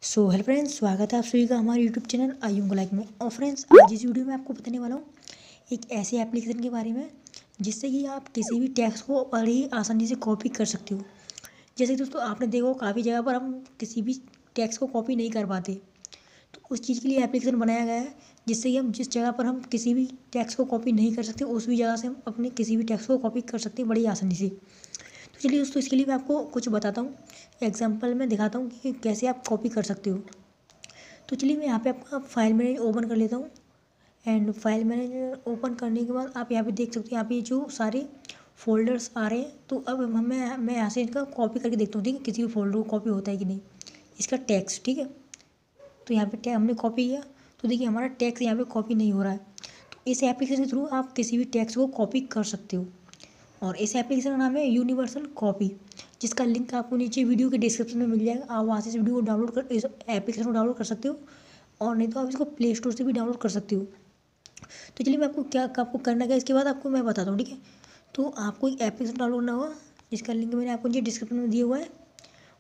So hello friends, स्वागत है आप सभी का हमारे यूट्यूब चैनल आयुंग लाइक में। और फ्रेंड्स, आज इस वीडियो में आपको बताने वाला हूँ एक ऐसे एप्लीकेशन के बारे में जिससे कि आप किसी भी टेक्स्ट को बड़ी आसानी से कॉपी कर सकते हो। जैसे कि दोस्तों, आपने देखो काफ़ी जगह पर हम किसी भी टेक्स्ट को कॉपी नहीं कर पाते, तो उस चीज़ के लिए एप्लीकेशन बनाया गया है जिससे कि हम जिस जगह पर हम किसी भी टेक्स्ट को कॉपी नहीं कर सकते उस भी जगह से हम अपने किसी भी टेक्स्ट को कॉपी कर सकते हैं बड़ी आसानी से। तो चलिए दोस्तों, इसके लिए मैं आपको कुछ बताता हूँ, एग्जाम्पल में दिखाता हूँ कि कैसे आप कॉपी कर सकते हो। तो चलिए मैं यहाँ पे आपका फाइल मैनेजर ओपन कर लेता हूँ। एंड फाइल मैनेजर ओपन करने के बाद आप यहाँ पे देख सकते हैं, यहाँ पे जो सारे फोल्डर्स आ रहे हैं। तो अब मैं यहाँ से इनका कॉपी करके देखता हूँ, ठीक है, किसी भी फोल्डर को कॉपी होता है कि नहीं। इसका टैक्स, ठीक है, तो यहाँ पे हमने कॉपी किया, तो देखिए हमारा टैक्स यहाँ पे कॉपी नहीं हो रहा है। तो इस एप्लीकेशन के थ्रू आप किसी भी टैक्स को कॉपी कर सकते हो। और इस एप्लीकेशन का नाम है यूनिवर्सल कॉपी, जिसका लिंक आपको नीचे वीडियो के डिस्क्रिप्शन में मिल जाएगा। आप वहाँ से इस वीडियो को डाउनलोड कर इस एप्लीकेशन को डाउनलोड कर सकते हो, और नहीं तो आप इसको प्ले स्टोर से भी डाउनलोड कर सकते हो। तो चलिए मैं आपको करना क्या इसके बाद आपको मैं बताता हूँ, ठीक है। तो आपको एक एप्लीकेशन डाउनलोड करना होगा, जिसका लिंक मैंने आपको नीचे डिस्क्रिप्शन में दिया हुआ है।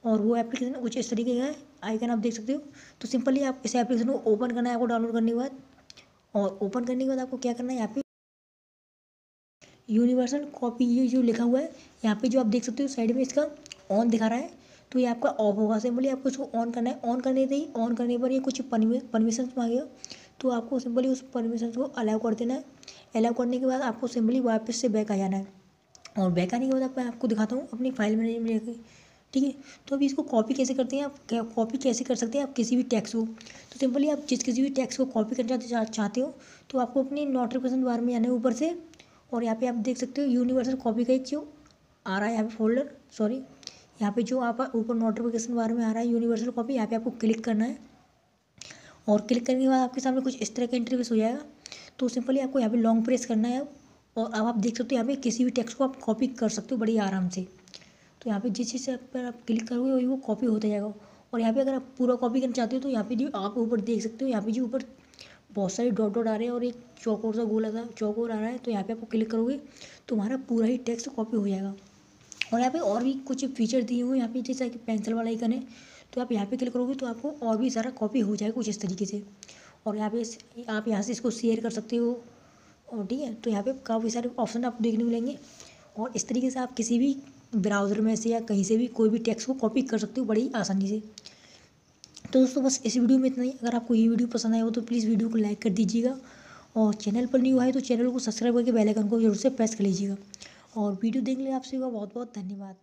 और वो एप्लीकेशन कुछ इस तरीके का है, आइकन आप देख सकते हो। तो सिंपली आप इस एप्लीकेशन को ओपन करना है आपको डाउनलोड करने के बाद। और ओपन करने के बाद आपको क्या करना है, यहाँ पे यूनिवर्सल कॉपी ये जो लिखा हुआ है, यहाँ पे जो आप देख सकते हो साइड में इसका ऑन दिखा रहा है, तो ये आपका ऑफ होगा। सिंपली आपको इसको ऑन करना है। ऑन करने से ही ऑन करने पर ये कुछ परमिशन मांगेगा, तो आपको सिंपली उस परमिशन को अलाउ कर देना है। अलाउ करने के बाद आपको सिंपली वापस से बैक आ जाना है। और बैक आने के बाद मैं आपको दिखाता हूँ अपनी फाइल मैनेजर में लेकर, ठीक है। तो अभी इसको कॉपी कैसे करते हैं, आप कॉपी कैसे कर सकते हैं आप किसी भी टेक्स्ट को। तो सिंपली आप किसी भी टेक्स्ट को कॉपी करना चाहते हो, तो आपको अपनी नोटिफिकेशन बार में जाना है ऊपर से। और यहाँ पे आप देख सकते हो यूनिवर्सल कॉपी का एक जो आ रहा है यहाँ पे फोल्डर, सॉरी, यहाँ पे जो आप ऊपर नोटिफिकेशन बार में आ रहा है यूनिवर्सल कॉपी, यहाँ पे आपको क्लिक करना है। और क्लिक करने के बाद आपके सामने कुछ इस तरह का इंटरफेस हो जाएगा। तो सिंपली आपको यहाँ पे लॉन्ग प्रेस करना है। और अब आप देख सकते हो यहाँ पे किसी भी टेक्स्ट को आप कॉपी कर सकते हो बड़ी आराम से। तो यहाँ पे जिस चीज़ पर आप क्लिक करोगे वही वो कॉपी होता जाएगा। और यहाँ पे अगर आप पूरा कॉपी करना चाहते हो तो यहाँ पे जो आप ऊपर देख सकते हो, यहाँ पे जो ऊपर बहुत सारे डॉट डॉट आ रहे हैं और एक चौकोर सा गोला सा चौकोर आ रहा है, तो यहाँ पे आपको क्लिक करोगे तो हमारा पूरा ही टेक्स्ट कॉपी हो जाएगा। और यहाँ पे और भी कुछ फीचर दिए हुए हैं यहाँ पे, जैसा कि पेंसिल वाला आइकन है, तो आप यहाँ पे क्लिक करोगे तो आपको और भी सारा कॉपी हो जाएगा कुछ इस तरीके से। और यहाँ पे आप यहाँ से इसको शेयर कर सकते हो, और ठीक है। तो यहाँ पे काफ़ी सारे ऑप्शन आपको देखने को मिलेंगे। और इस तरीके से आप किसी भी ब्राउज़र में से या कहीं से भी कोई भी टेक्स्ट को कॉपी कर सकते हो बड़ी आसानी से। तो दोस्तों बस इस वीडियो में इतना ही। अगर आपको ये वीडियो पसंद आया हो तो प्लीज़ वीडियो को लाइक कर दीजिएगा। और चैनल पर न्यू आए तो चैनल को सब्सक्राइब करके बेल आइकन को जरूर से प्रेस कर लीजिएगा। और वीडियो देखने के लिए आप सभी का बहुत बहुत धन्यवाद।